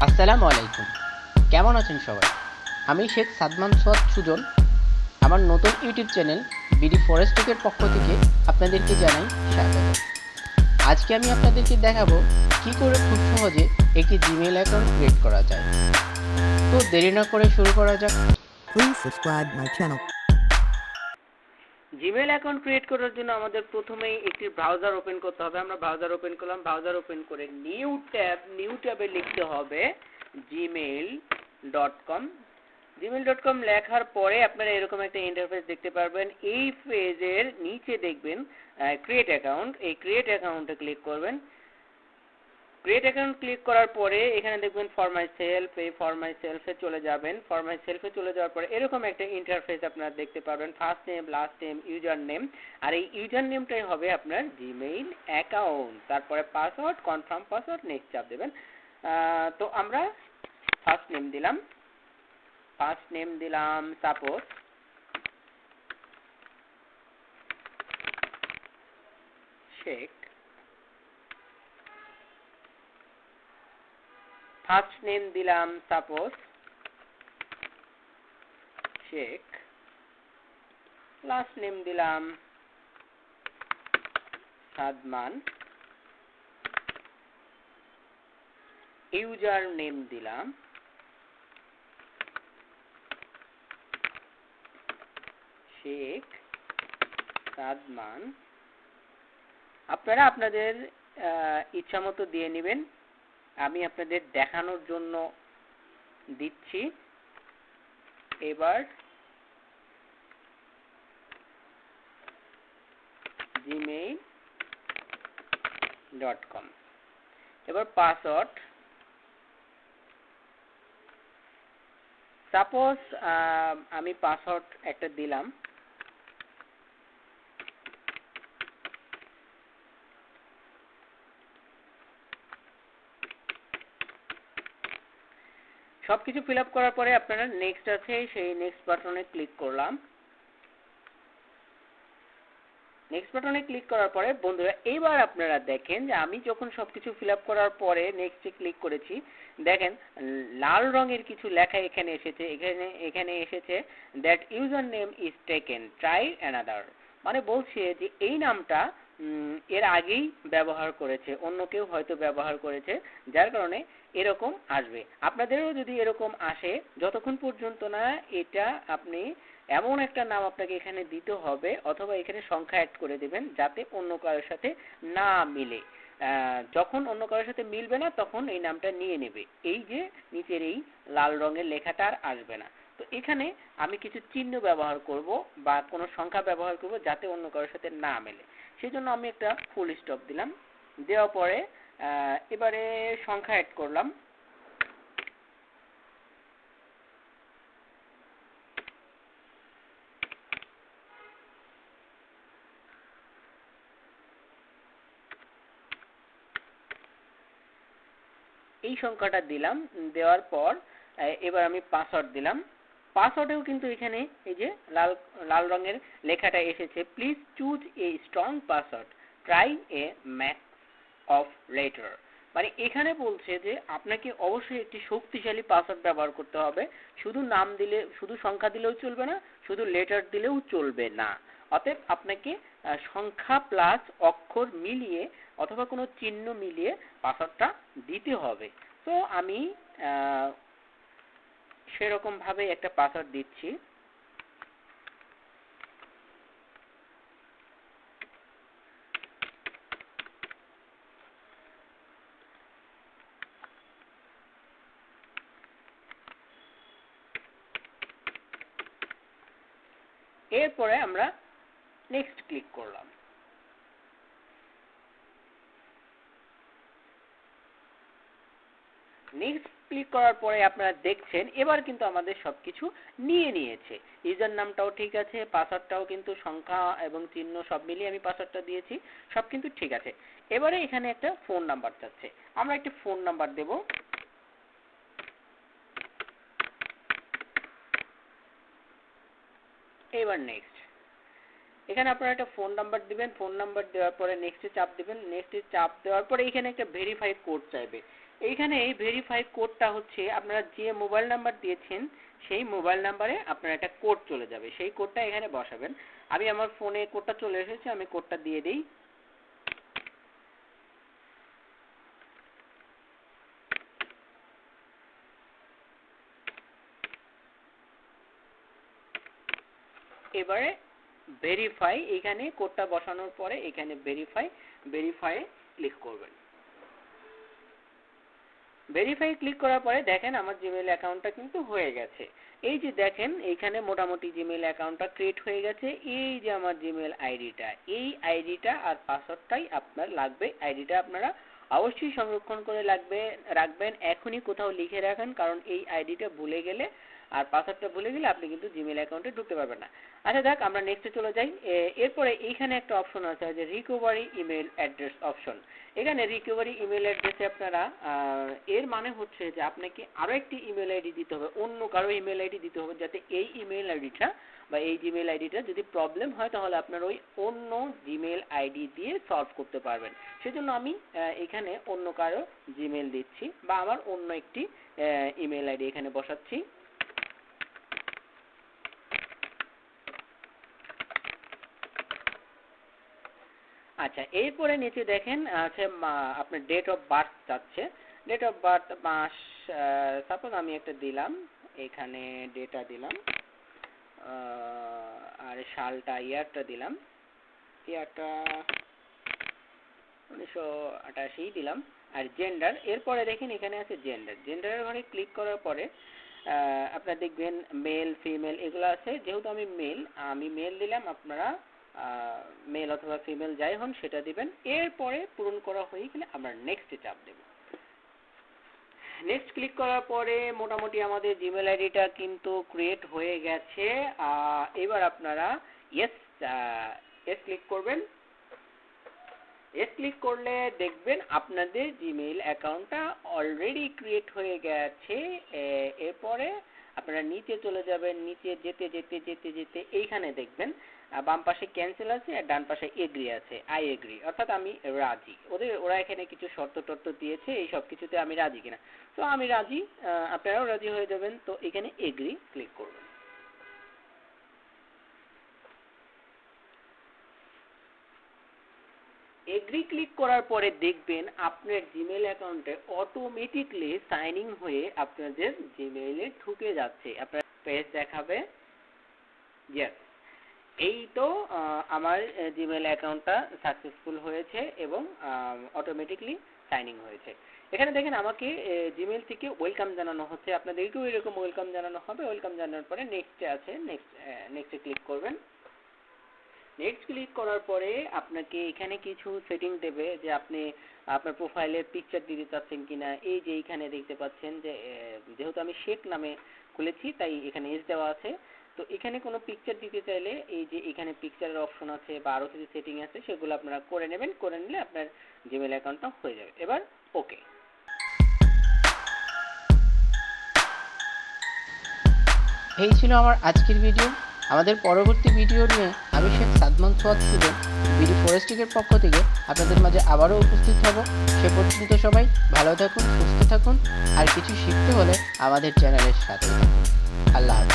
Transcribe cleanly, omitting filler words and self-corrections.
আসসালামু আলাইকুম। কেমন আছেন সবাই? আমি শেখ সাদমান সোয়াদ সুজন। আমার নতুন ইউটিউব চ্যানেল বিডি ফরেস্টিকের পক্ষ থেকে আপনাদেরকে জানাই স্বাগত। আজকে আমি আপনাদেরকে দেখাবো কি করে খুব সহজে একটি জিমেইল অ্যাকাউন্ট ক্রিয়েট করা যায়। তো দেরি না করে শুরু করা যাক। Please subscribe my channel. Gmail account create করার জন্য আমাদের প্রথমেই একটি ব্রাউজার ওপেন করতে হবে। আমরা ব্রাউজার ওপেন করলাম। ব্রাউজার ওপেন করে নিউ ট্যাবে লিখতে হবে gmail.com। gmail.com লেখার পরে আপনারা এরকম একটা ইন্টারফেস দেখতে পারবেন। এই পেজের নিচে দেখবেন ক্রিয়েট অ্যাকাউন্ট। এই ক্রিয়েট অ্যাকাউন্টে ক্লিক করবেন। ক্রিয়েট অ্যাকাউন্ট ক্লিক করার পরে এখানে দেখবেন ফর মাই সেলফ। এই ফর মাই সেলফে চলে যাবেন। ফর মাই সেলফে চলে যাওয়ার পরে এরকম একটা ইন্টারফেস আপনারা দেখতে পারবেন। First name, last name, user name. আর এই ইউজার নেমটাই হবে আপনার জিমেইল অ্যাকাউন্ট। তারপরে পাসওয়ার্ড, কনফার্ম পাসওয়ার্ড, নেক্সট চাপ দেবেন। তো আমরা ফার্স্ট নেম দিলাম। ফার্স্ট নেম দিলাম সাপোজ শেখ। ফার্স্ট নেম দিলাম সাপোজ শেখ। লাস্ট নেম দিলাম সাদমান। ইউজার নেম দিলাম শেখ সাদমান। আপনারা আপনাদের ইচ্ছা মতো দিয়ে নেবেন। আমি আপনাদের দেখানোর জন্য দিচ্ছি। এবার gmail.com। এবার পাসওয়ার্ড সাপোজ আমি পাসওয়ার্ড একটা দিলাম। সবকিছু ফিল আপ করার পরে আপনারা নেক্সট আছে, সেই নেক্সট বাটনে ক্লিক করলাম। নেক্সট বাটনে ক্লিক করার পরে বন্ধুরা এবার আপনারা দেখেন যে আমি যখন সবকিছু ফিল আপ করার পরে নেক্সটে ক্লিক করেছি, দেখেন লাল রঙের কিছু লেখা এখানে এসেছে। এখানে এসেছে that user name is taken, try another. মানে বলছে যে এই নামটা এর আগেই ব্যবহার করেছে, অন্য কেউ হয়তো ব্যবহার করেছে, যার কারণে এরকম আসবে। আপনাদেরও যদি এরকম আসে, যতক্ষণ পর্যন্ত না এটা আপনি এমন একটা নাম আপনাকে এখানে দিতে হবে, অথবা এখানে সংখ্যা অ্যাড করে দেবেন যাতে অন্য কারোর সাথে না মিলে। যখন অন্য কারোর সাথে মিলবে না তখন এই নামটা নিয়ে নেবে। এই যে নিচের এই লাল রঙের লেখাটা আর আসবে না। তো এখানে আমি কিছু চিহ্ন ব্যবহার করব বা কোনো সংখ্যা ব্যবহার করব যাতে অন্য কারোর সাথে না মেলে। সেই জন্য আমি একটা ফুল স্টপ দিলাম। দেওয়ার পরে এবারে সংখ্যা অ্যাড করলাম। এই সংখ্যাটা দিলাম। দেওয়ার পর এবার আমি পাসওয়ার্ড দিলাম। পাসওয়ার্ডেও কিন্তু এখানে এই যে লাল লাল রঙের লেখাটা এসেছে, please choose a strong password, try A max of letter. মানে এখানে বলছে যে আপনাকে অবশ্যই একটি শক্তিশালী পাসওয়ার্ড ব্যবহার করতে হবে। শুধু নাম দিলে, শুধু সংখ্যা দিলেও চলবে না, শুধু লেটার দিলেও চলবে না। অতএব আপনাকে সংখ্যা প্লাস অক্ষর মিলিয়ে অথবা কোনো চিহ্ন মিলিয়ে পাসওয়ার্ডটা দিতে হবে। তো আমি সেরকম ভাবে একটা পাসওয়ার্ড দিচ্ছি। এরপরে আমরা নেক্সট ক্লিক করলাম। নেক্সট ক্লিক করার পরে আপনারা দেখছেন এবার কিন্তু আমাদের সবকিছু নিয়ে নিয়েছে। ইউজার নামটাও ঠিক আছে, পাসওয়ার্ডটাও কিন্তু সংখ্যা এবং চিহ্ন সব মিলিয়ে আমি পাসওয়ার্ডটা দিয়েছি, সব কিন্তু ঠিক আছে। এবারে এখানে একটা ফোন নাম্বার চাচ্ছে, আমরা একটা ফোন নাম্বার দেব। এবার নেক্সট। এখানে আপনারা একটা ফোন নাম্বার দিবেন, ফোন নাম্বার দেওয়ার পরে নেক্সটে চাপ দিবেন, নেক্সটে চাপ দেওয়ার পরে এখানে একটা ভেরিফাই কোড চাইবে। এইখানে এই ভেরিফাই কোডটা হচ্ছে আপনারা যে মোবাইল নাম্বার দিয়েছেন সেই মোবাইল নাম্বারে আপনার একটা কোড চলে যাবে, সেই কোডটা এখানে বসাবেন। আমি আমার ফোনে কোডটা চলে এসেছে, আমি কোডটা দিয়ে দিই। এবারে ভেরিফাই, এখানে কোডটা বসানোর পরে এখানে ভেরিফাই ক্লিক করবেন। ভেরিফাই ক্লিক করার পরে দেখেন আমার জিমেইল অ্যাকাউন্টটা কিন্তু হয়ে গেছে। এই যে দেখেন এইখানে মোটামুটি জিমেইল অ্যাকাউন্টটা ক্রিয়েট হয়ে গেছে। এই যে আমার জিমেইল আইডিটা, এই আইডিটা আর পাসওয়ার্ডটাই আপনার লাগবে। আইডিটা আপনারা অবশ্যই সংরক্ষণ করে রাখবেন, এখনই কোথাও লিখে রাখেন, কারণ এই আইডিটা ভুলে গেলে আর পাসওয়ার্ডটা ভুলে গেলে আপনি কিন্তু জিমেইল অ্যাকাউন্টে ঢুকতে পারবেন না। আচ্ছা দেখ, আমরা নেক্সটে চলে যাই। এরপরে এইখানে একটা অপশন আছে যে রিকভারি ইমেল অ্যাড্রেস অপশন। এখানে রিকভারি ইমেল অ্যাড্রেসে আপনারা এর মানে হচ্ছে যে আপনাকে আরো একটি ইমেল আইডি দিতে হবে, অন্য কারো ইমেল আইডি দিতে হবে, যাতে এই ইমেল আইডিটা বা এই জিমেল আইডিটা যদি প্রবলেম হয় তাহলে আপনার ওই অন্য জিমেল আইডি দিয়ে সলভ করতে পারবেন। সেজন্য আমি এখানে অন্য কারো জিমেল দিচ্ছি বা আমার অন্য একটি ইমেল আইডি এখানে বসাচ্ছি। আচ্ছা, এরপরে নিচে দেখেন আছে আপনার ডেট অফ বার্থ চাচ্ছে। ডেট অফ বার্থ মাস, সাপোজ আমি একটা দিলাম, এখানে ডেটা দিলাম, আর সালটা ইয়ারটা দিলাম, ইয়ারটা 1988 দিলাম। আর জেন্ডার, এরপরে দেখেন এখানে আছে জেন্ডার। জেন্ডারের ঘরে ক্লিক করার পরে আপনারা দেখবেন মেল ফিমেল এগুলো আছে। যেহেতু আমি মেল দিলাম, আপনারা মেল অথবা ফিমেল যাই হন সেটা দিবেন। এরপরে পূরণ করা হয়ে গেলে আমরা নেক্সটে চাপ দেব। নেক্সট ক্লিক করার পরে মোটামুটি আমাদের জিমেল আইডিটা কিন্তু ক্রিয়েট হয়ে গেছে। এবার আপনারা ইয়েস ক্লিক করবেন। এস ক্লিক করলে দেখবেন আপনাদের জিমেইল অ্যাকাউন্টটা অলরেডি ক্রিয়েট হয়ে গেছে। এরপরে আপনারা নিচে চলে যাবেন, নিচে যেতে যেতে যেতে যেতে এইখানে দেখবেন বাম পাশে ক্যান্সেল আছে আর ডান পাশে এগ্রি আছে, আই এগ্রি, অর্থাৎ আমি রাজি। ওরা এখানে কিছু শর্ত টর্ত দিয়েছে, এই সব কিছুতে আমি রাজি কিনা। তো আমি রাজি, আপনারাও রাজি হয়ে যাবেন। তো এখানে এগ্রি ক্লিক করবেন। এগ্রি ক্লিক করার পরে দেখবেন আপনার জিমেইল অ্যাকাউন্টে অটোমেটিকলি সাইন ইন হয়ে আপনাদের জিমেইলে ঢুকে যাচ্ছে। আপনার পেজ দেখাবে ইয়েস, এই তো আমার জিমেইল অ্যাকাউন্টটা সাকসেসফুল হয়েছে এবং অটোমেটিকলি সাইন ইন হয়েছে। এখানে দেখেন আমাকে জিমেইল থেকে ওয়েলকাম জানানো হচ্ছে, আপনাদেরকেও এরকম ওয়েলকাম জানানো হবে। ওয়েলকাম জানানোর পরে নেক্সটে আছে, নেক্সটে ক্লিক করবেন। নেক্সট ক্লিক করার পরে আপনাকে এখানে কিছু সেটিং দেবে যে আপনি আপনার প্রোফাইলের পিকচার দিতে চাচ্ছেন কিনা। এই যে এইখানে দেখতে পাচ্ছেন যে যেহেতু আমি শেখ নামে খুলেছি তাই এখানে এস দেওয়া আছে। তো এখানে কোনো পিকচার দিতে চাইলে এই যে এখানে পিকচারের অপশন আছে বা আরও কিছু সেটিং আছে, সেগুলো আপনারা করে নেবেন। করে নিলে আপনার জিমেইল অ্যাকাউন্টটা হয়ে যাবে। এবার ওকে। এই ছিল আমার আজকের ভিডিও। আমাদের পরবর্তী ভিডিও নিয়ে আমি শেখ সাদমান সোয়াদ স্টুডেন্ট বিডি ফরেস্টিকের পক্ষ থেকে আপনাদের মাঝে আবারও উপস্থিত হব। সে পর্যন্ত সবাই ভালো থাকুন, সুস্থ থাকুন, আর কিছু শিখতে হলে আমাদের চ্যানেলের সাথে থাকুন। আল্লাহ হাফেজ।